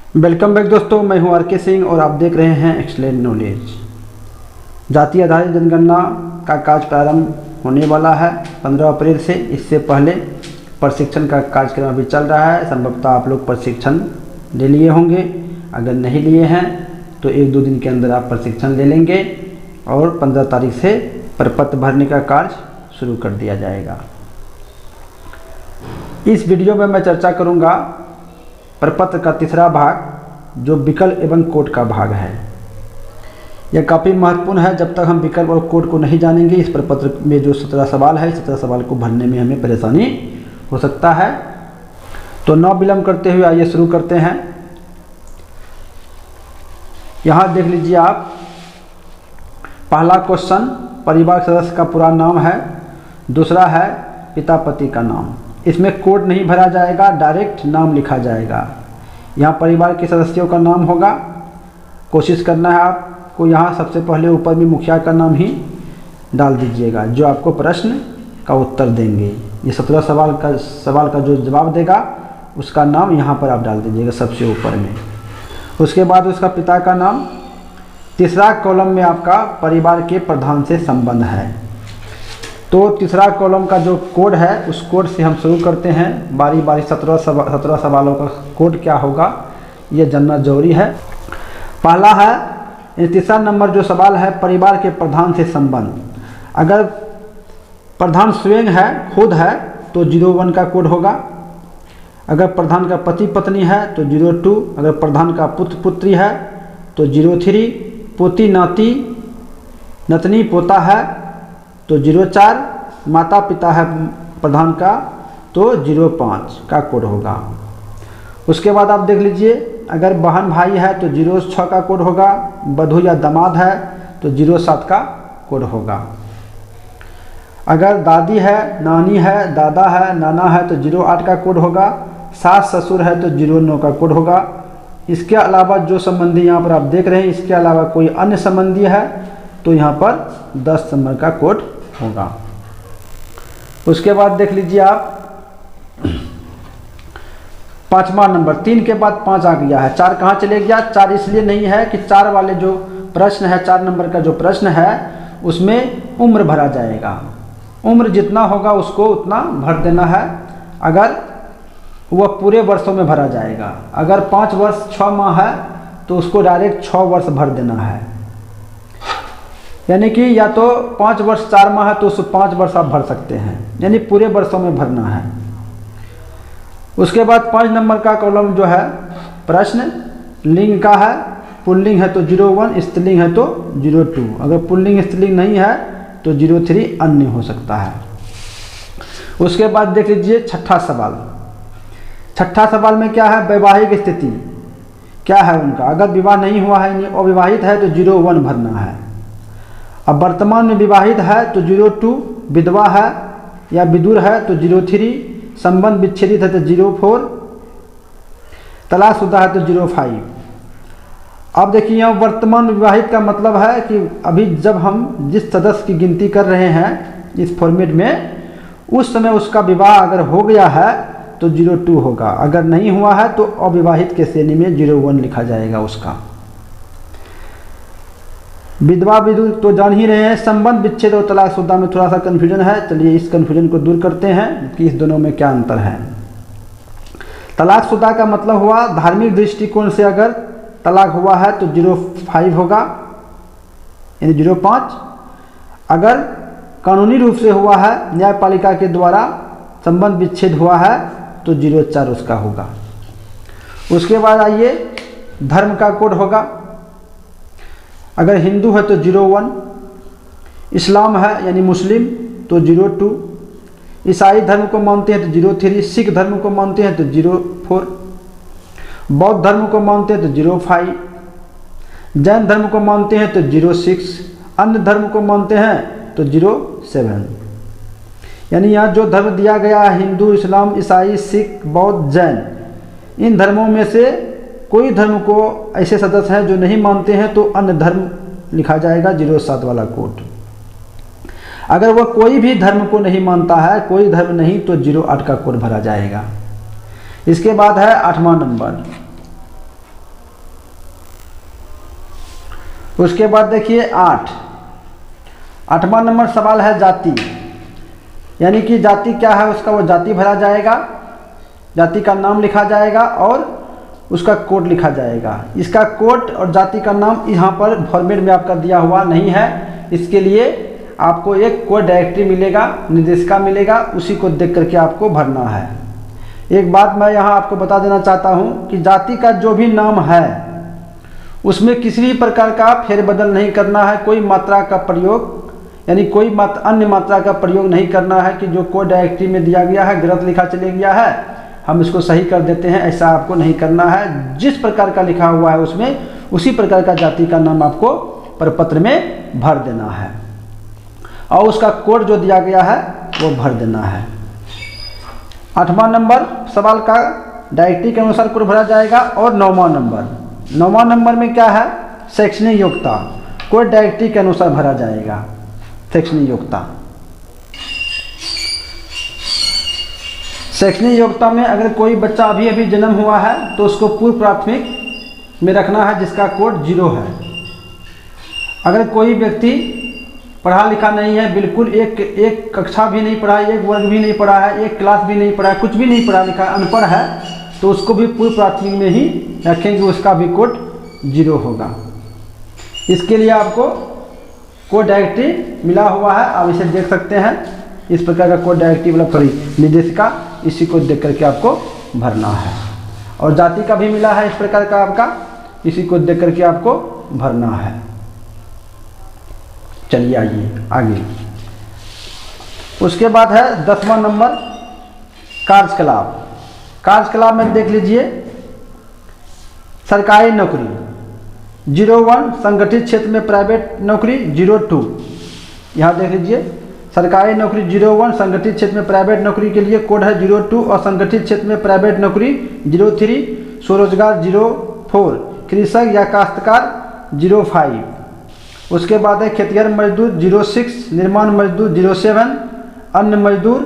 Welcome back दोस्तों, मैं हूं आर.के. सिंह और आप देख रहे हैं एक्सलेंट नॉलेज। जाति आधारित जनगणना का कार्य प्रारंभ होने वाला है 15 अप्रैल से। इससे पहले प्रशिक्षण का कार्यक्रम अभी चल रहा है। संभवतः आप लोग प्रशिक्षण ले लिए होंगे। अगर नहीं लिए हैं तो 1-2 दिन के अंदर आप प्रशिक्षण ले लेंगे और 15 तारीख से प्रपत्र भरने का कार्य शुरू कर दिया जाएगा। इस वीडियो में मैं चर्चा करूंगा प्रपत्र का तीसरा भाग, जो विकल्प एवं कोड का भाग है। यह काफ़ी महत्वपूर्ण है। जब तक हम विकल्प और कोड को नहीं जानेंगे, इस प्रपत्र में जो 17 सवाल है, 17 सवाल को भरने में हमें परेशानी हो सकता है। तो न विलंब करते हुए आइए शुरू करते हैं। यहाँ देख लीजिए आप, पहला क्वेश्चन परिवार सदस्य का पूरा नाम है। दूसरा है पिता पति का नाम। इसमें कोड नहीं भरा जाएगा, डायरेक्ट नाम लिखा जाएगा। यहाँ परिवार के सदस्यों का नाम होगा। कोशिश करना है आपको यहाँ सबसे पहले ऊपर में मुखिया का नाम ही डाल दीजिएगा, जो आपको प्रश्न का उत्तर देंगे। ये 17 सवाल का जो जवाब देगा उसका नाम यहाँ पर आप डाल दीजिएगा सबसे ऊपर में। उसके बाद उसका पिता का नाम। तीसरा कॉलम में आपका परिवार के प्रधान से संबंध है। तो तीसरा कॉलम का जो कोड है, उस कोड से हम शुरू करते हैं। बारी बारी 17 सवालों का कोड क्या होगा ये जानना जरूरी है। पहला है, तीसरा नंबर जो सवाल है, परिवार के प्रधान से संबंध। अगर प्रधान स्वयं है, खुद है, तो 01 का कोड होगा। अगर प्रधान का पति पत्नी है तो 02। अगर प्रधान का पुत्र पुत्री है तो 03। पोती नाती नतनी पोता है तो 04। माता पिता है प्रधान का तो 05 का कोड होगा। उसके बाद आप देख लीजिए, अगर बहन भाई है तो 06 का कोड होगा। बधू या दामाद है तो 07 का कोड होगा। अगर दादी है, नानी है, दादा है, नाना है तो 08 का कोड होगा। सास ससुर है तो 09 का कोड होगा। इसके अलावा जो संबंधी यहाँ पर आप देख रहे हैं, इसके अलावा कोई अन्य संबंधी है तो यहाँ पर 10 नंबर का कोड होगा। उसके बाद देख लीजिए आप, 5वां नंबर, 3 के बाद 5 आ गया है। 4 कहाँ चले गया? 4 इसलिए नहीं है कि 4 वाले जो प्रश्न है, 4 नंबर का जो प्रश्न है, उसमें उम्र भरा जाएगा। उम्र जितना होगा उसको उतना भर देना है। अगर वह पूरे वर्षों में भरा जाएगा। अगर 5 वर्ष 6 माह है तो उसको डायरेक्ट 6 वर्ष भर देना है। यानी कि या तो 5 वर्ष 4 माह है तो उसको 5 वर्ष आप भर सकते हैं, यानी पूरे वर्षों में भरना है। उसके बाद 5 नंबर का कॉलम जो है, प्रश्न लिंग का है। पुल्लिंग है तो 01, स्त्रीलिंग है तो 02। अगर पुल्लिंग स्त्रीलिंग नहीं है तो 03 अन्य हो सकता है। उसके बाद देख लीजिए छठा सवाल। छठा सवाल में क्या है? वैवाहिक स्थिति क्या है उनका। अगर विवाह नहीं हुआ है, अविवाहित है तो 01 भरना है। अब वर्तमान में विवाहित है तो 02। विधवा है या विदुर है तो 03। संबंध विच्छेदित है तो 04। तलाकशुदा है तो 05। अब देखिए, यहाँ वर्तमान विवाहित का मतलब है कि अभी जब हम जिस सदस्य की गिनती कर रहे हैं इस फॉर्मेट में, उस समय उसका विवाह अगर हो गया है तो 02 होगा। अगर नहीं हुआ है तो अविवाहित के श्रेणी में 01 लिखा जाएगा उसका। विधवा विदुर तो जान ही रहे हैं। संबंध विच्छेद और तलाकशुदा में थोड़ा सा कन्फ्यूजन है। चलिए इस कन्फ्यूजन को दूर करते हैं कि इस दोनों में क्या अंतर है। तलाकशुदा का मतलब हुआ धार्मिक दृष्टिकोण से अगर तलाक हुआ है तो 05 होगा, यानी 05। अगर कानूनी रूप से हुआ है, न्यायपालिका के द्वारा संबंध विच्छेद हुआ है तो 04 उसका होगा। उसके बाद आइए, धर्म का कोड होगा। अगर हिंदू है तो 01। इस्लाम है यानी मुस्लिम तो 02। ईसाई धर्म को मानते हैं तो 03। सिख धर्म को मानते हैं तो 04। बौद्ध धर्म को मानते हैं तो 05। जैन धर्म को मानते हैं तो 06। अन्य धर्म को मानते हैं तो 07। यानी यहाँ जो धर्म दिया गया है, हिंदू, इस्लाम, ईसाई, सिख, बौद्ध, जैन, इन धर्मों में से कोई धर्म को ऐसे सदस्य हैं जो नहीं मानते हैं तो अन्य धर्म लिखा जाएगा 07 वाला कोड। अगर वह कोई भी धर्म को नहीं मानता है, कोई धर्म नहीं, तो 08 का कोड भरा जाएगा। इसके बाद है 8वां नंबर, उसके बाद देखिए 8वां नंबर सवाल है जाति, यानी कि जाति क्या है उसका वो जाति भरा जाएगा, जाति का नाम लिखा जाएगा और उसका कोड लिखा जाएगा। इसका कोड और जाति का नाम यहाँ पर फॉर्मेट में आपका दिया हुआ नहीं है, इसके लिए आपको एक कोड डायरेक्टरी मिलेगा, निर्देशिका मिलेगा, उसी को देख करके आपको भरना है। एक बात मैं यहाँ आपको बता देना चाहता हूँ कि जाति का जो भी नाम है उसमें किसी भी प्रकार का फेरबदल नहीं करना है, कोई मात्रा का प्रयोग यानी कोई अन्य मात्रा का प्रयोग नहीं करना है कि जो कोड डायरेक्टरी में दिया गया है गलत लिखा चले गया है हम इसको सही कर देते हैं, ऐसा आपको नहीं करना है। जिस प्रकार का लिखा हुआ है उसमें उसी प्रकार का जाति का नाम आपको प्रपत्र में भर देना है और उसका कोड जो दिया गया है वो भर देना है। 8वां नंबर सवाल का डायरेक्टरी के अनुसार कोड भरा जाएगा। और 9वां नंबर में क्या है, शैक्षणिक योग्यता, कोड डायरेक्टरी के अनुसार भरा जाएगा। शैक्षणिक योग्यता, शैक्षणिक योग्यता में अगर कोई बच्चा अभी जन्म हुआ है तो उसको पूर्व प्राथमिक में रखना है जिसका कोड 0 है। अगर कोई व्यक्ति पढ़ा लिखा नहीं है, बिल्कुल एक कक्षा भी नहीं पढ़ा है, एक वर्ग भी नहीं पढ़ा है, एक क्लास भी नहीं पढ़ा है, कुछ भी नहीं पढ़ा लिखा है, अनपढ़ है, तो उसको भी पूर्व प्राथमिक में ही रखेंगे, उसका भी कोड 0 होगा। इसके लिए आपको कोड डायरेक्टरी मिला हुआ है, आप इसे देख सकते हैं। इस प्रकार का कोड डायरेक्टरी वाला निर्देशिका, इसी को देख करके आपको भरना है। और जाति का भी मिला है इस प्रकार का आपका, इसी को देख करके आपको भरना है। चलिए आइए आगे। उसके बाद है 10वां नंबर कार्यकलाप। कार्यकलाप में देख लीजिए, सरकारी नौकरी 01, संगठित क्षेत्र में प्राइवेट नौकरी 02। यहाँ देख लीजिए, सरकारी नौकरी 01, संगठित क्षेत्र में प्राइवेट नौकरी के लिए कोड है 02 और संगठित क्षेत्र में प्राइवेट नौकरी 03, स्वरोजगार 04, कृषक या काश्तकार 05। उसके बाद है खेतिहर मजदूर 06, निर्माण मजदूर 07, अन्य मजदूर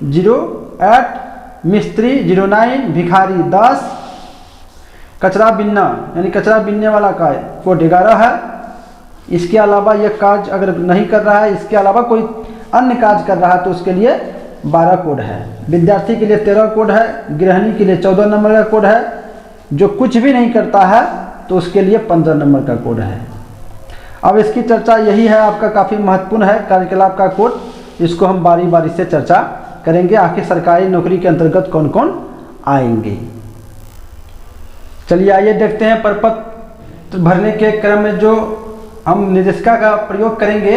08, मिस्त्री 09, भिखारी 10, कचरा बिनना यानी कचरा बिनने वाला का कोड 11 है। इसके अलावा यह कार्य अगर नहीं कर रहा है, इसके अलावा कोई अन्य कार्य कर रहा है तो उसके लिए 12 कोड है। विद्यार्थी के लिए 13 कोड है, गृहिणी के लिए 14 नंबर का कोड है, जो कुछ भी नहीं करता है तो उसके लिए 15 नंबर का कोड है। अब इसकी चर्चा यही है, आपका काफ़ी महत्वपूर्ण है कार्यकलाप का कोड, इसको हम बारी बारी से चर्चा करेंगे, आखिर सरकारी नौकरी के अंतर्गत कौन कौन आएंगे। चलिए आइए देखते हैं प्रपत्र भरने के क्रम में जो हम निर्देशिका का प्रयोग करेंगे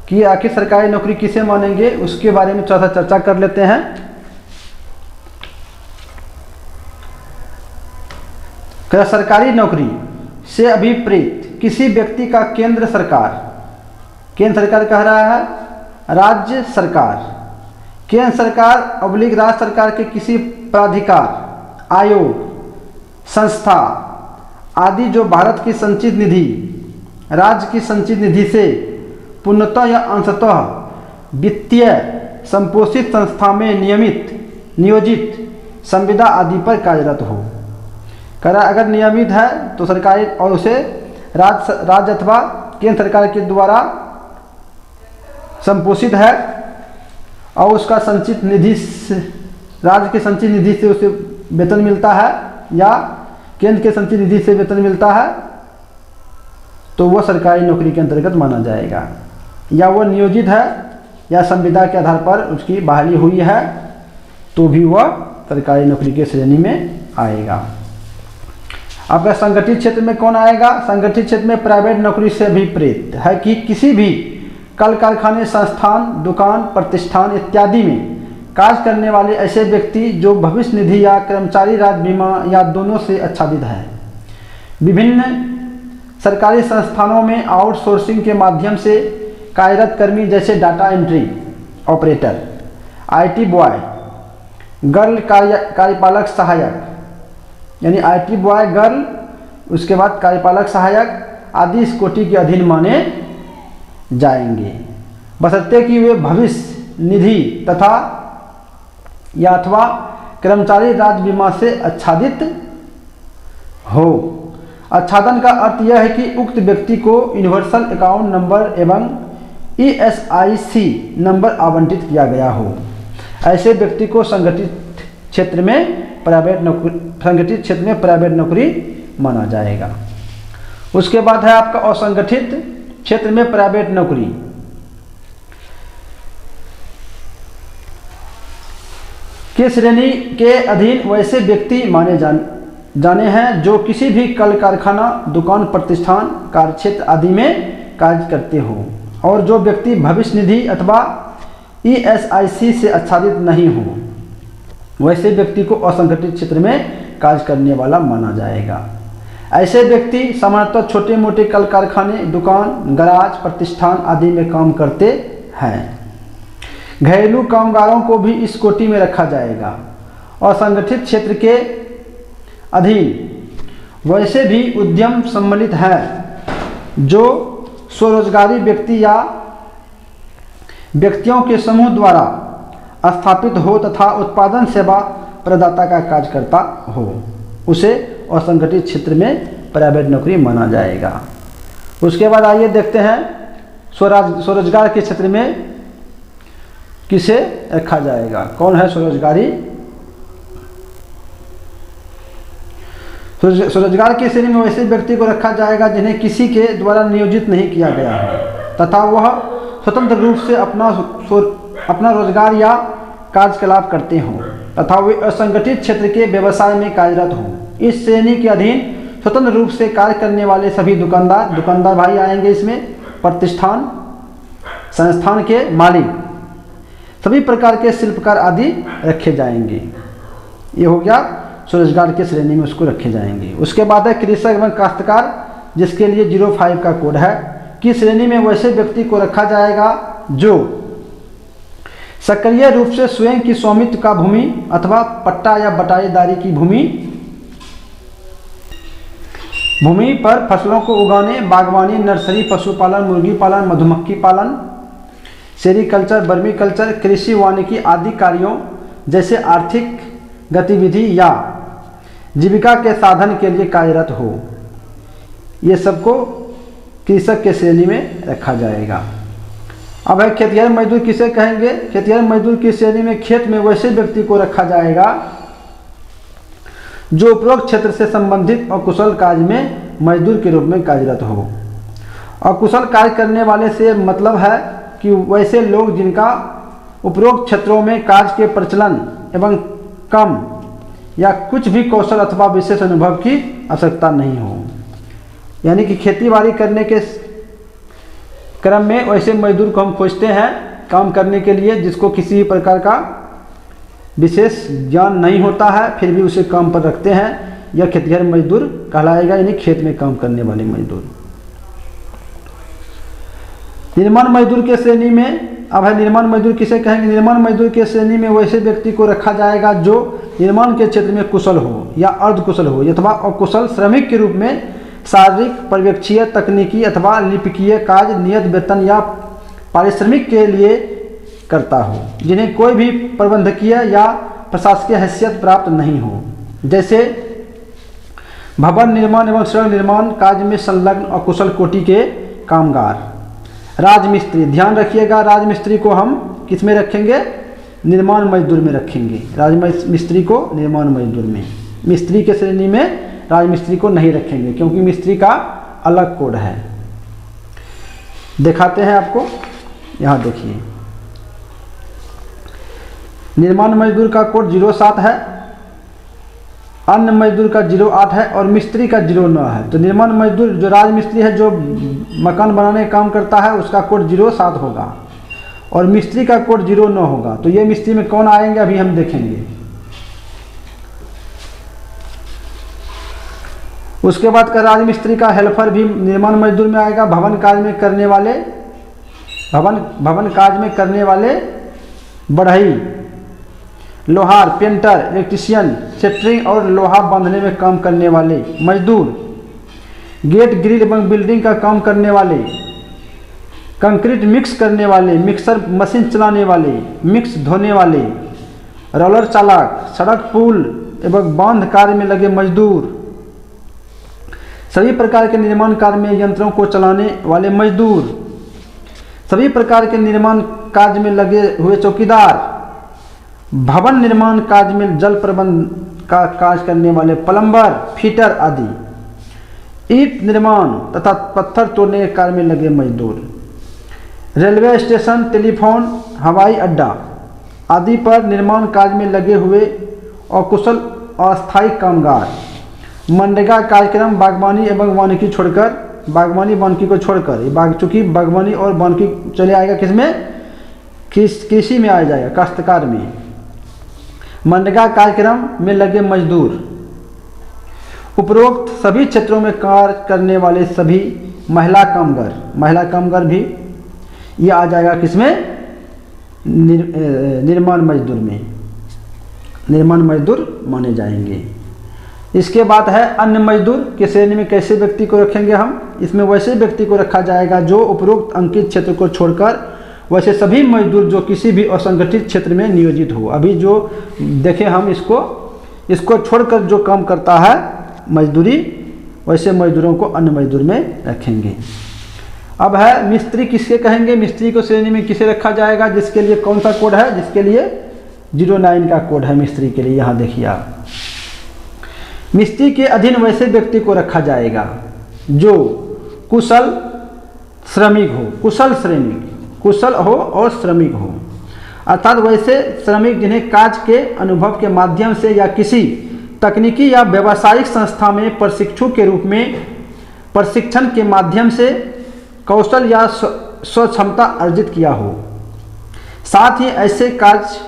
कि आखिर सरकारी नौकरी किसे मानेंगे, उसके बारे में थोड़ा सा चर्चा कर लेते हैं। सरकारी नौकरी से अभिप्रेत किसी व्यक्ति का केंद्र सरकार कह रहा है, राज्य सरकार, केंद्र सरकार अबलिक राज्य सरकार के किसी प्राधिकार, आयोग, संस्था आदि जो भारत की संचित निधि, राज्य की संचित निधि से पूर्णतः या अंशतः वित्तीय संपोषित संस्था में नियोजित संविदा आदि पर कार्यरत हो। करा अगर नियमित है तो सरकारी और उसे राज्य अथवा केंद्र सरकार के द्वारा संपोषित है और उसका संचित निधि से, राज्य के संचित निधि से उसे वेतन मिलता है या केंद्र के संचित निधि से वेतन मिलता है तो वह सरकारी नौकरी के अंतर्गत माना जाएगा। या वो नियोजित है या संविदा के आधार पर उसकी बहाली हुई है तो भी वह सरकारी नौकरी के श्रेणी में आएगा। आपका संगठित क्षेत्र में कौन आएगा, संगठित क्षेत्र में प्राइवेट नौकरी से अभिप्रेत है कि किसी भी कल कारखाने, संस्थान, दुकान, प्रतिष्ठान इत्यादि में कार्य करने वाले ऐसे व्यक्ति जो भविष्य निधि या कर्मचारी राज्य बीमा या दोनों से आच्छादित है। विभिन्न सरकारी संस्थानों में आउटसोर्सिंग के माध्यम से कार्यरत कर्मी जैसे data entry operator, IT boy, girl कार्यपालक सहायक यानी IT बॉय गर्ल, उसके बाद कार्यपालक सहायक आदि इस कोटि के अधीन माने जाएंगे, बशर्ते कि वे भविष्य निधि तथा या अथवा कर्मचारी राज्य बीमा से आच्छादित हो। आच्छादन का अर्थ यह है कि उक्त व्यक्ति को यूनिवर्सल अकाउंट नंबर एवं ESIC नंबर आवंटित किया गया हो। ऐसे व्यक्ति को संगठित क्षेत्र में प्राइवेट नौकरी माना जाएगा। उसके बाद है आपका असंगठित क्षेत्र में प्राइवेट नौकरी। के श्रेणी के अधीन वैसे व्यक्ति माने जाने हैं जो किसी भी कल कारखाना, दुकान, प्रतिष्ठान, कार्यक्षेत्र आदि में कार्य करते हो और जो व्यक्ति भविष्य निधि अथवा ESIC से आच्छादित नहीं हो वैसे व्यक्ति को असंगठित क्षेत्र में कार्य करने वाला माना जाएगा। ऐसे व्यक्ति सामान्यतः छोटे मोटे कल कारखाने, दुकान, गैराज, प्रतिष्ठान आदि में काम करते हैं। घरेलू कामगारों को भी इस कोटि में रखा जाएगा। असंगठित क्षेत्र के अधीन वैसे भी उद्यम सम्मिलित हैं जो स्वरोजगारी व्यक्ति या व्यक्तियों के समूह द्वारा स्थापित हो तथा उत्पादन सेवा प्रदाता का कार्य करता हो, उसे असंगठित क्षेत्र में प्राइवेट नौकरी माना जाएगा। उसके बाद आइए देखते हैं स्वरोजगार के क्षेत्र में किसे रखा जाएगा। कौन है स्वरोजगारी? स्वरोजगार की श्रेणी में वैसे व्यक्ति को रखा जाएगा जिन्हें किसी के द्वारा नियोजित नहीं किया गया है तथा वह स्वतंत्र रूप से अपना रोजगार या कार्यकलाप करते हों तथा वे असंगठित क्षेत्र के व्यवसाय में कार्यरत हों। इस श्रेणी के अधीन स्वतंत्र रूप से कार्य करने वाले सभी दुकानदार भाई आएंगे इसमें, प्रतिष्ठान, संस्थान के मालिक, सभी प्रकार के शिल्पकार आदि रखे जाएंगे। ये हो गया स्वरोजगार के श्रेणी में उसको रखे जाएंगे। उसके बाद है कृषक एवं काश्तकार, जिसके लिए 05 का कोड है, की श्रेणी में वैसे व्यक्ति को रखा जाएगा जो सक्रिय रूप से स्वयं की स्वामित्व का भूमि अथवा पट्टा या बटाईदारी की भूमि पर फसलों को उगाने, बागवानी, नर्सरी, पशुपालन, मुर्गी पालन, मधुमक्खी पालन, सेरीकल्चर, वर्मी कल्चर, कृषि वानिकी आदि कार्यों जैसे आर्थिक गतिविधि या जीविका के साधन के लिए कार्यरत हो। ये सबको कृषक के श्रेणी में रखा जाएगा। अब है खेतिहर मजदूर, किसे कहेंगे? खेतिहर मजदूर की श्रेणी में खेत में वैसे व्यक्ति को रखा जाएगा जो उपरोक्त क्षेत्र से संबंधित अकुशल कार्य में मजदूर के रूप में कार्यरत हो। अकुशल कार्य करने वाले से मतलब है कि वैसे लोग जिनका उपरोक्त क्षेत्रों में कार्य के प्रचलन एवं कम या कुछ भी कौशल अथवा विशेष अनुभव की आवश्यकता नहीं हो। यानी कि खेती बाड़ी करने के क्रम में वैसे मजदूर को हम खोजते हैं काम करने के लिए जिसको किसी भी प्रकार का विशेष ज्ञान नहीं होता है, फिर भी उसे काम पर रखते हैं। यह खेतिहर मजदूर कहलाएगा, यानी खेत में काम करने वाले मजदूर। निर्माण मजदूर के श्रेणी में अब है निर्माण मजदूर, किसे कहेंगे? निर्माण मजदूर के श्रेणी में वैसे व्यक्ति को रखा जाएगा जो निर्माण के क्षेत्र में कुशल हो या अर्धकुशल हो अथवा अकुशल श्रमिक के रूप में शारीरिक, पर्यवेक्षीय, तकनीकी अथवा लिपिकीय कार्य नियत वेतन या पारिश्रमिक के लिए करता हो, जिन्हें कोई भी प्रबंधकीय या प्रशासकीय हैसियत प्राप्त नहीं हो, जैसे भवन निर्माण एवं सड़क निर्माण कार्य में संलग्न अकुशल कोटि के कामगार। राजमिस्त्री, ध्यान रखिएगा, राजमिस्त्री को हम किस में रखेंगे? निर्माण मजदूर में रखेंगे। राजमिस्त्री को निर्माण मजदूर में, मिस्त्री के श्रेणी में राजमिस्त्री को नहीं रखेंगे क्योंकि मिस्त्री का अलग कोड है। दिखाते हैं आपको, यहाँ देखिए, निर्माण मजदूर का कोड 07 है, अन्य मजदूर का 08 है और मिस्त्री का 09 है। तो निर्माण मजदूर जो राजमिस्त्री है, जो मकान बनाने का काम करता है, उसका कोड 07 होगा और मिस्त्री का कोड 09 होगा। तो ये मिस्त्री में कौन आएंगे अभी हम देखेंगे। उसके बाद का राजमिस्त्री का हेल्पर भी निर्माण मजदूर में आएगा। भवन कार्य में करने वाले बढ़ई, लोहार, पेंटर, इलेक्ट्रीशियन, सेटरिंग और लोहा बांधने में काम करने वाले मजदूर, गेट, ग्रिल एवं बिल्डिंग का काम करने वाले, कंक्रीट मिक्स करने वाले, मिक्सर मशीन चलाने वाले, मिक्स धोने वाले, रोलर चालक, सड़क, पुल एवं बांध कार्य में लगे मजदूर, सभी प्रकार के निर्माण कार्य में यंत्रों को चलाने वाले मजदूर, सभी प्रकार के निर्माण कार्य में लगे हुए चौकीदार, भवन निर्माण कार्य में जल प्रबंध का कार्य करने वाले प्लम्बर, फिटर आदि, ईंट निर्माण तथा पत्थर तोड़ने के कार्य में लगे मजदूर, रेलवे स्टेशन, टेलीफोन, हवाई अड्डा आदि पर निर्माण कार्य में लगे हुए अकुशल अस्थायी कामगार, मनरेगा कार्यक्रम, बागवानी एवं वानिकी छोड़कर, बागवानी वानिकी को छोड़कर, चूँकि बागवानी और वानिकी चले आएगा किसमें, कृषि में आ जाएगा, काश्तकार में। मनरेगा कार्यक्रम में लगे मजदूर, उपरोक्त सभी क्षेत्रों में कार्य करने वाले सभी महिला कामगार भी ये आ जाएगा किसमें, निर्माण मजदूर में, निर्माण मजदूर माने जाएंगे। इसके बाद है अन्य मजदूर की श्रेणी में कैसे व्यक्ति को रखेंगे हम, इसमें वैसे व्यक्ति को रखा जाएगा जो उपरोक्त अंकित क्षेत्र को छोड़कर वैसे सभी मजदूर जो किसी भी असंगठित क्षेत्र में नियोजित हो। अभी जो देखें हम इसको छोड़कर जो काम करता है मजदूरी, वैसे मजदूरों को अन्य मजदूर में रखेंगे। अब है मिस्त्री किसके कहेंगे, मिस्त्री को श्रेणी में किसे रखा जाएगा, जिसके लिए कौन सा कोड है, जिसके लिए 09 का कोड है मिस्त्री के लिए। यहाँ देखिए आप, मिस्त्री के अधीन वैसे व्यक्ति को रखा जाएगा जो कुशल श्रमिक हो, कुशल हो और श्रमिक हो, अर्थात वैसे श्रमिक जिन्हें कार्य के अनुभव के माध्यम से या किसी तकनीकी या व्यावसायिक संस्था में प्रशिक्षु के रूप में प्रशिक्षण के माध्यम से कौशल या स्वक्षमता अर्जित किया हो। साथ ही ऐसे कार्य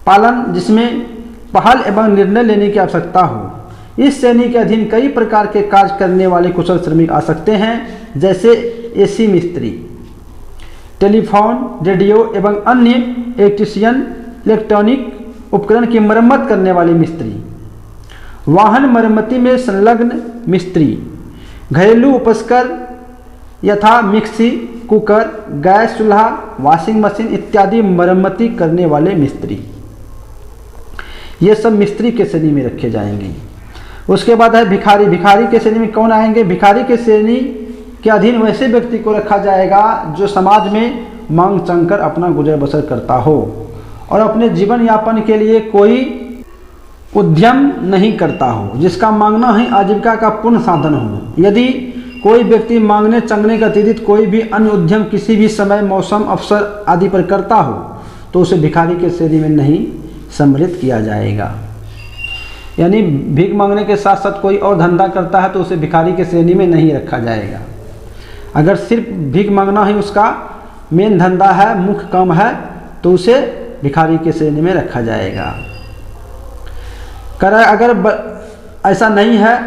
पालन जिसमें पहल एवं निर्णय लेने की आवश्यकता हो। इस श्रेणी के अधीन कई प्रकार के कार्य करने वाले कुशल श्रमिक आ सकते हैं, जैसे एसी मिस्त्री, टेलीफोन, रेडियो एवं अन्य इलेक्ट्रीशियन, इलेक्ट्रॉनिक उपकरण की मरम्मत करने वाले मिस्त्री, वाहन मरम्मती में संलग्न मिस्त्री, घरेलू उपकरण यथा मिक्सी, कुकर, गैस चूल्हा, वॉशिंग मशीन इत्यादि मरम्मती करने वाले मिस्त्री, ये सब मिस्त्री के श्रेणी में रखे जाएंगे। उसके बाद है भिखारी। भिखारी के श्रेणी में कौन आएंगे, भिखारी के श्रेणी के अधीन वैसे व्यक्ति को रखा जाएगा जो समाज में मांग चंग कर अपना गुजर बसर करता हो और अपने जीवन यापन के लिए कोई उद्यम नहीं करता हो, जिसका मांगना ही आजीविका का पूर्ण साधन हो। यदि कोई व्यक्ति मांगने चंगने का अतिरिक्त कोई भी अन्य उद्यम किसी भी समय, मौसम, अवसर आदि पर करता हो तो उसे भिखारी के श्रेणी में नहीं सम्मिलित किया जाएगा। यानी भीख मांगने के साथ साथ कोई और धंधा करता है तो उसे भिखारी के श्रेणी में नहीं रखा जाएगा। अगर सिर्फ भीख मांगना ही उसका मेन धंधा है, मुख्य काम है, तो उसे भिखारी के श्रेणी में रखा जाएगा। अगर ऐसा नहीं है,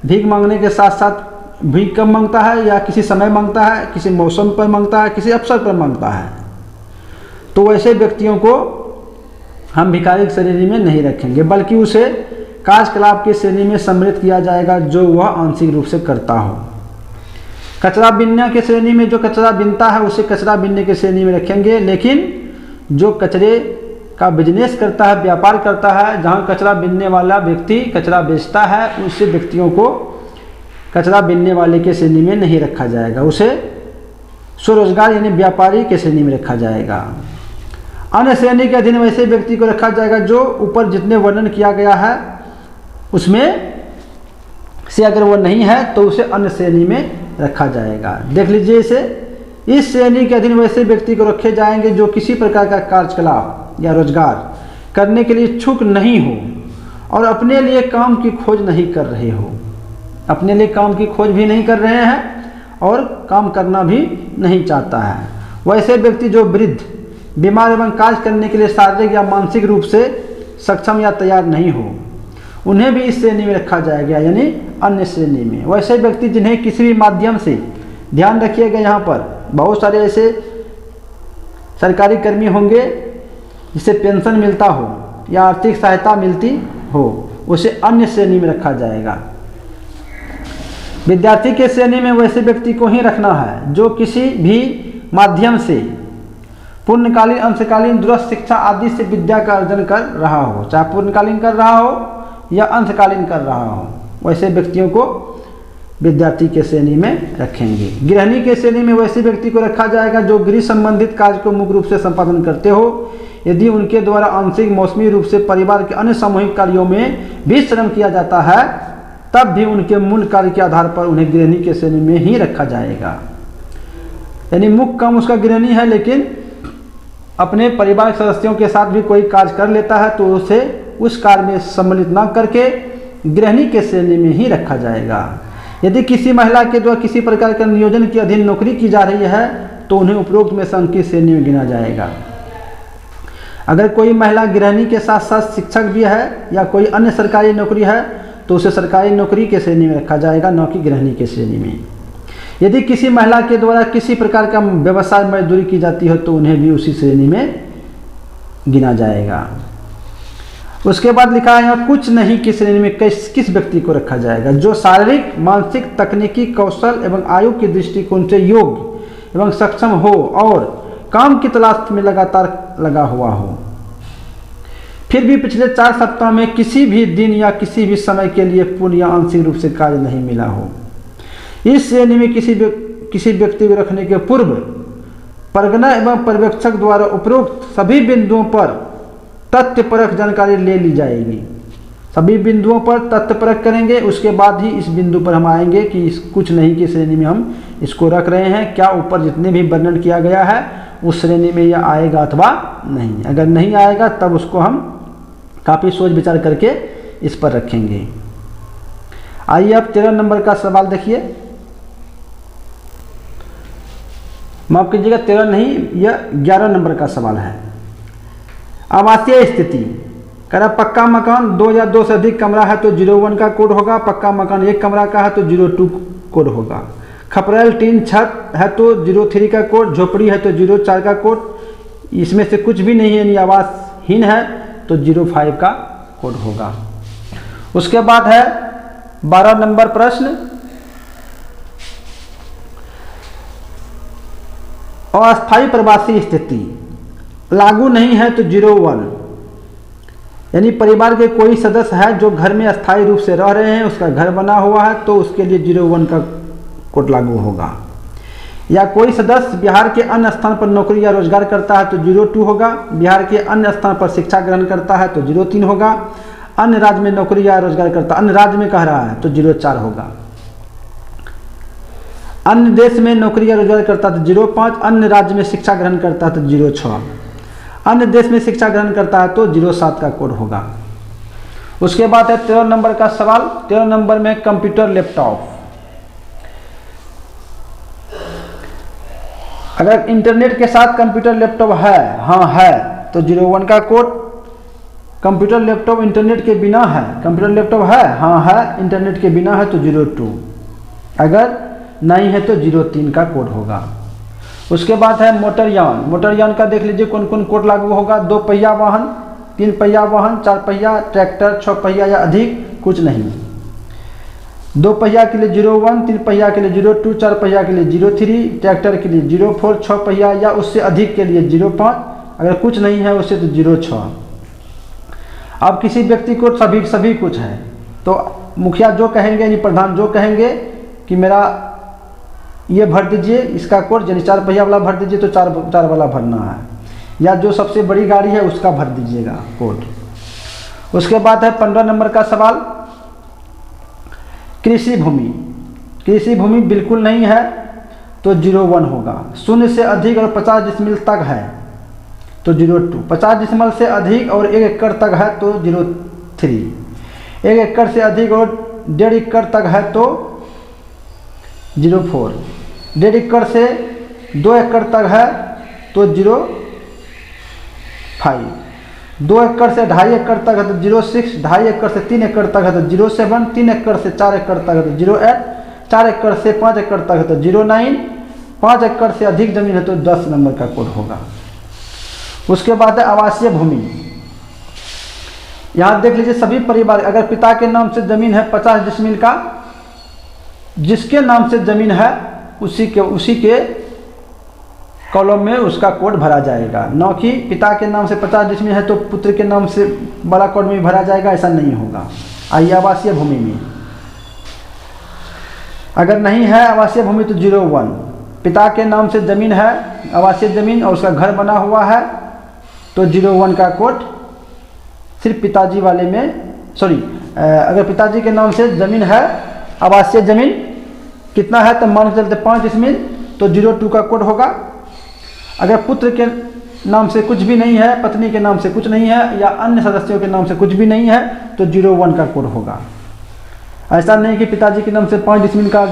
भीख मांगने के साथ साथ भीख कम मांगता है या किसी समय मांगता है, किसी मौसम पर मांगता है, किसी अवसर पर मांगता है, तो वैसे व्यक्तियों को हम भिखारी की श्रेणी में नहीं रखेंगे, बल्कि उसे कार्यकलाप की श्रेणी में सम्मिलित किया जाएगा जो वह आंशिक रूप से करता हो। कचरा बीनने के श्रेणी में जो कचरा बीनता है उसे कचरा बीनने की श्रेणी में रखेंगे, लेकिन जो कचरे का बिजनेस करता है, व्यापार करता है, जहाँ कचरा बीनने वाला व्यक्ति कचरा बेचता है, उसे व्यक्तियों को कचरा बीनने वाले के श्रेणी में नहीं रखा जाएगा, उसे स्वरोजगार यानी व्यापारी के श्रेणी में रखा जाएगा। अन्य श्रेणी के अधीन वैसे व्यक्ति को रखा जाएगा जो ऊपर जितने वर्णन किया गया है उसमें से अगर वो नहीं है तो उसे अन्य श्रेणी में रखा जाएगा। देख लीजिए इसे, इस श्रेणी के अधीन वैसे व्यक्ति को रखे जाएंगे जो किसी प्रकार का कार्यकलाप या रोजगार करने के लिए इच्छुक नहीं हो और अपने लिए काम की खोज नहीं कर रहे हो, अपने लिए काम की खोज भी नहीं कर रहे हैं और काम करना भी नहीं चाहता है। वैसे व्यक्ति जो वृद्ध, बीमार एवं कार्य करने के लिए शारीरिक या मानसिक रूप से सक्षम या तैयार नहीं हो, उन्हें भी इस श्रेणी में रखा जाएगा, यानी अन्य श्रेणी में। वैसे व्यक्ति जिन्हें किसी भी माध्यम से, ध्यान रखिएगा यहाँ पर बहुत सारे ऐसे सरकारी कर्मी होंगे जिसे पेंशन मिलता हो या आर्थिक सहायता मिलती हो, उसे अन्य श्रेणी में रखा जाएगा। विद्यार्थी के श्रेणी में वैसे व्यक्ति को ही रखना है जो किसी भी माध्यम से पूर्णकालीन, अंशकालीन, दूरस्थ शिक्षा आदि से विद्या का अर्जन कर रहा हो, चाहे पूर्णकालीन कर रहा हो या अंशकालीन कर रहा हो, वैसे व्यक्तियों को विद्यार्थी के श्रेणी में रखेंगे। गृहिणी के श्रेणी में वैसे व्यक्ति को रखा जाएगा जो गृह संबंधित कार्य को मुख्य रूप से संपादन करते हो। यदि उनके द्वारा आंशिक मौसमी रूप से परिवार के अन्य सामूहिक कार्यों में भी श्रम किया जाता है, तब भी उनके मूल कार्य के आधार पर उन्हें गृहिणी के श्रेणी में ही रखा जाएगा। यानी मुख्य काम उसका गृहिणी है, लेकिन अपने परिवार के सदस्यों के साथ भी कोई कार्य कर लेता है तो उसे उस कार्य में सम्मिलित न करके गृहिणी के श्रेणी में ही रखा जाएगा। यदि किसी महिला के द्वारा किसी प्रकार का नियोजन के अधीन नौकरी की जा रही है तो उन्हें उपरोक्त में से अंकित श्रेणी में गिना जाएगा। अगर कोई महिला गृहिणी के साथ साथ शिक्षक भी है या कोई अन्य सरकारी नौकरी है तो उसे सरकारी नौकरी के श्रेणी में रखा जाएगा, न कि गृहिणी के श्रेणी में। यदि किसी महिला के द्वारा किसी प्रकार का व्यवसाय मजदूरी की जाती है तो उन्हें भी उसी श्रेणी में गिना जाएगा। उसके बाद लिखा है यहाँ कुछ नहीं की श्रेणी में किस व्यक्ति को रखा जाएगा, जो शारीरिक, मानसिक, तकनीकी कौशल एवं आयु के दृष्टिकोण से योग्य एवं सक्षम हो और काम की तलाश में लगातार लगा हुआ हो, फिर भी पिछले 4 सप्ताह में किसी भी दिन या किसी भी समय के लिए पूर्ण या आंशिक रूप से कार्य नहीं मिला हो। इस श्रेणी में किसी व्यक्ति को रखने के पूर्व परगना एवं पर्यवेक्षक द्वारा उपरोक्त सभी बिंदुओं पर तथ्यपरक जानकारी ले ली जाएगी। सभी बिंदुओं पर तथ्यपरक करेंगे, उसके बाद ही इस बिंदु पर हम आएंगे कि इस कुछ नहीं की श्रेणी में हम इसको रख रहे हैं, क्या ऊपर जितने भी वर्णन किया गया है उस श्रेणी में यह आएगा अथवा नहीं। अगर नहीं आएगा तब उसको हम काफ़ी सोच विचार करके इस पर रखेंगे। आइए अब 13 नंबर का सवाल देखिए। माफ कीजिएगा, 13 नहीं, यह 11 नंबर का सवाल है। आवासीय स्थिति कह रहा पक्का मकान 2 या 2 से अधिक कमरा है तो 01 का कोड होगा। पक्का मकान 1 कमरा का है तो 02 कोड होगा। खपरेल टीन छत है तो 03 का कोड। झोपड़ी है तो 04 का कोड। इसमें से कुछ भी नहीं है यानी आवासहीन है तो 05 का कोड होगा। उसके बाद है 12 नंबर प्रश्न, अस्थायी प्रवासी स्थिति लागू नहीं है तो 01, यानी परिवार के कोई सदस्य है जो घर में अस्थायी रूप से रह रहे हैं, उसका घर बना हुआ है तो उसके लिए 01 का कोड लागू होगा। या कोई सदस्य बिहार के अन्य स्थान पर नौकरी या रोजगार करता है तो 02 होगा। बिहार के अन्य स्थान पर शिक्षा ग्रहण करता है तो 03 होगा। अन्य राज्य में नौकरी या रोजगार करता, अन्य राज्य में कह रहा है तो 04 होगा। अन्य देश में नौकरी या रोजगार करता है तो 05। अन्य राज्य में शिक्षा ग्रहण करता है तो 06। अन्य देश में शिक्षा ग्रहण करता है तो 07 का कोड होगा। उसके बाद है 13 नंबर का सवाल। 13 नंबर में कंप्यूटर लैपटॉप, अगर इंटरनेट के साथ कंप्यूटर लैपटॉप है, हाँ है, तो 01 का कोड। कंप्यूटर लैपटॉप इंटरनेट के बिना है, कंप्यूटर लैपटॉप है, हाँ है, इंटरनेट के बिना है तो 02। अगर नहीं है तो 03 का कोड होगा। उसके बाद है मोटरयान। मोटरयान का देख लीजिए कौन कौन कोड लागू होगा। 2 पहिया वाहन, 3 पहिया वाहन, 4 पहिया, ट्रैक्टर, 6 पहिया या अधिक, कुछ नहीं। 2 पहिया के लिए 01, 3 पहिया के लिए 02, 4 पहिया के लिए 03, ट्रैक्टर के लिए 04, 6 पहिया या उससे अधिक के लिए 05, अगर कुछ नहीं है उससे तो 06। अब किसी व्यक्ति को सभी कुछ है तो मुखिया जो कहेंगे यानी प्रधान जो कहेंगे कि मेरा ये भर दीजिए इसका कोड, यानी 4 पहिया वाला भर दीजिए तो 4 वाला भरना है, या जो सबसे बड़ी गाड़ी है उसका भर दीजिएगा कोड। उसके बाद है 15 नंबर का सवाल, कृषि भूमि। कृषि भूमि बिल्कुल नहीं है तो 01 होगा। 0 से अधिक और 50 डिसमिल तक है तो 02। 50 डिसमिल से अधिक और 1 एकड़ तक है तो 03। 1 एकड़ से अधिक और 1.5 एकड़ तक है तो 04। 1.5 एकड़ से 2 एकड़ तक है तो 05। 2 एकड़ से 2.5 एकड़ तक है तो 06। 2.5 एकड़ से 3 एकड़ तक है तो 07। 3 एकड़ से 4 एकड़ तक है तो 08। 4 एकड़ से 5 एकड़ तक है तो 09। 5 एकड़ से अधिक जमीन है तो 10 नंबर का कोड होगा। उसके बाद है आवासीय भूमि। यहाँ देख लीजिए सभी परिवार, अगर पिता के नाम से जमीन है 50 डिसमिल का, जिसके नाम से जमीन है उसी के कॉलम में उसका कोड भरा जाएगा, न कि पिता के नाम से 50 डिसमिल है तो पुत्र के नाम से बड़ा कोड में भरा जाएगा, ऐसा नहीं होगा। आइए आवासीय भूमि में अगर नहीं है आवासीय भूमि तो 01। पिता के नाम से ज़मीन है, आवासीय ज़मीन, और उसका घर बना हुआ है तो 01 का कोड सिर्फ पिताजी वाले में, सॉरी, अगर पिताजी के नाम से ज़मीन है, आवासीय ज़मीन कितना है तो मान के चलते 5 डिसमिल, तो 02 का कोड होगा। अगर पुत्र के नाम से कुछ भी नहीं है, पत्नी के नाम से कुछ नहीं है, या अन्य सदस्यों के नाम से कुछ भी नहीं है तो 01 का कोड होगा। ऐसा नहीं कि पिताजी के नाम से 5 डिसमिल का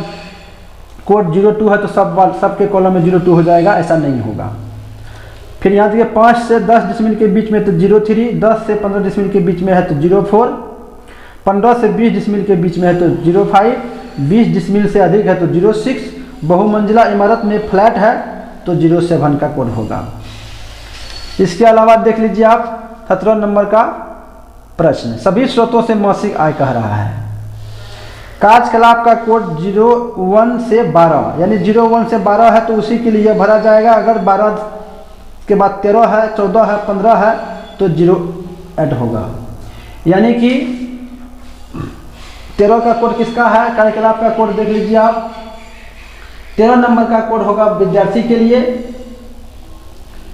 कोड 02 है तो सबके कॉलम में 02 हो जाएगा, ऐसा नहीं होगा। फिर यहाँ देखिए 5 से 10 डिसमिल के बीच में तो 03, 10 से 15 डिसमिल के बीच में है तो 04, 15 से 20 डिसमिल के बीच में है तो 05, 20 डिसमिल से अधिक है तो 06, बहुमंजिला इमारत में फ्लैट है तो 07 का कोड होगा। इसके अलावा देख लीजिए आप 17 नंबर का प्रश्न, सभी स्रोतों से मासिक आय कह रहा है। कार्यकलाप का कोड 01 से 12, यानी 01 से 12 है तो उसी के लिए भरा जाएगा। अगर 12 के बाद 13 है, 14 है, 15 है तो 0 ऐड होगा। यानी कि 13 का कोड किसका है, कार्यकलाप का कोड देख लीजिए आप, 13 नंबर का कोड होगा विद्यार्थी के लिए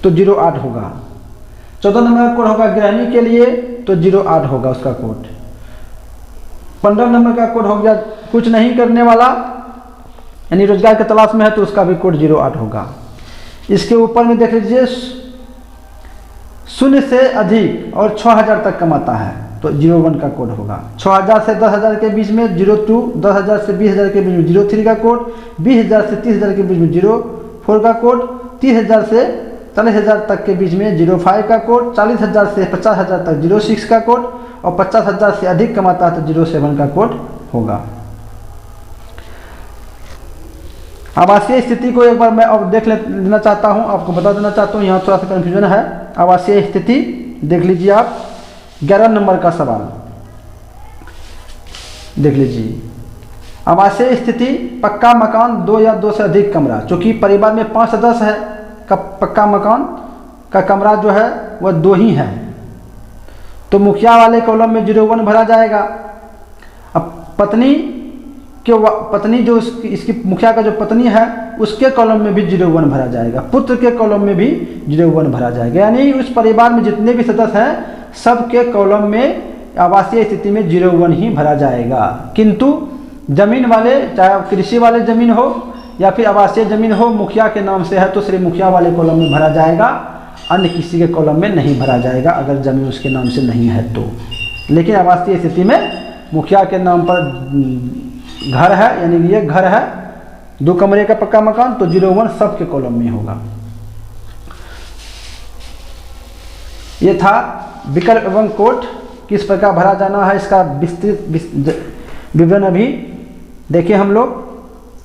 तो 08 होगा। 14 नंबर का कोड होगा गृहिणी के लिए तो 08 होगा उसका कोड। 15 नंबर का कोड हो गया कुछ नहीं करने वाला, यानी रोजगार की तलाश में है तो उसका भी कोड 08 होगा। इसके ऊपर में देख लीजिए 0 से अधिक और 6000 तक कमाता है तो 01 का कोड होगा। 6000 से 10,000 के बीच में 02, 10,000 से 20,000 के बीच में 03 का कोड, 20,000 से 30,000 के बीच में 04 का कोड, 30,000 से 40,000 तक के बीच में 05 का कोड, 40,000 से 50,000 तक 06 का कोड, और 50,000 से अधिक कमाता है तो 07 का कोड होगा। आवासीय स्थिति को एक बार मैं अब देख लेना चाहता हूं, आपको बता देना चाहता हूं, यहाँ थोड़ा सा कन्फ्यूजन है। आवासीय स्थिति देख लीजिए आप, 11 नंबर का सवाल देख लीजिए। आवासीय स्थिति पक्का मकान 2 या 2 से अधिक कमरा, चूँकि परिवार में 5 सदस्य है का पक्का मकान का कमरा जो है वह 2 ही है तो मुखिया वाले कॉलम में 01 भरा जाएगा। अब पत्नी जो इसकी मुखिया का जो पत्नी है उसके कॉलम में भी 01 भरा जाएगा, पुत्र के कॉलम में भी 01 भरा जाएगा। यानी उस परिवार में जितने भी सदस्य हैं सबके कॉलम में आवासीय स्थिति में 01 ही भरा जाएगा। किंतु जमीन वाले, चाहे कृषि वाले जमीन हो या फिर आवासीय जमीन हो, मुखिया के नाम से है तो सिर्फ मुखिया वाले कॉलम में भरा जाएगा, अन्य किसी के कॉलम में नहीं भरा जाएगा अगर जमीन उसके नाम से नहीं है तो। लेकिन आवासीय स्थिति में मुखिया के नाम पर घर है, यानी ये घर है 2 कमरे का पक्का मकान तो 01 सबके कॉलम में होगा। ये था विकल्प एवं कोड किस प्रकार भरा जाना है, इसका विस्तृत विवरण अभी देखें हम लोग।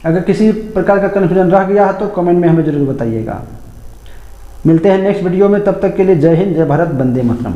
अगर किसी प्रकार का कन्फ्यूजन रह गया है तो कमेंट में हमें जरूर बताइएगा। मिलते हैं नेक्स्ट वीडियो में, तब तक के लिए जय हिंद, जय भारत, वंदे मातरम।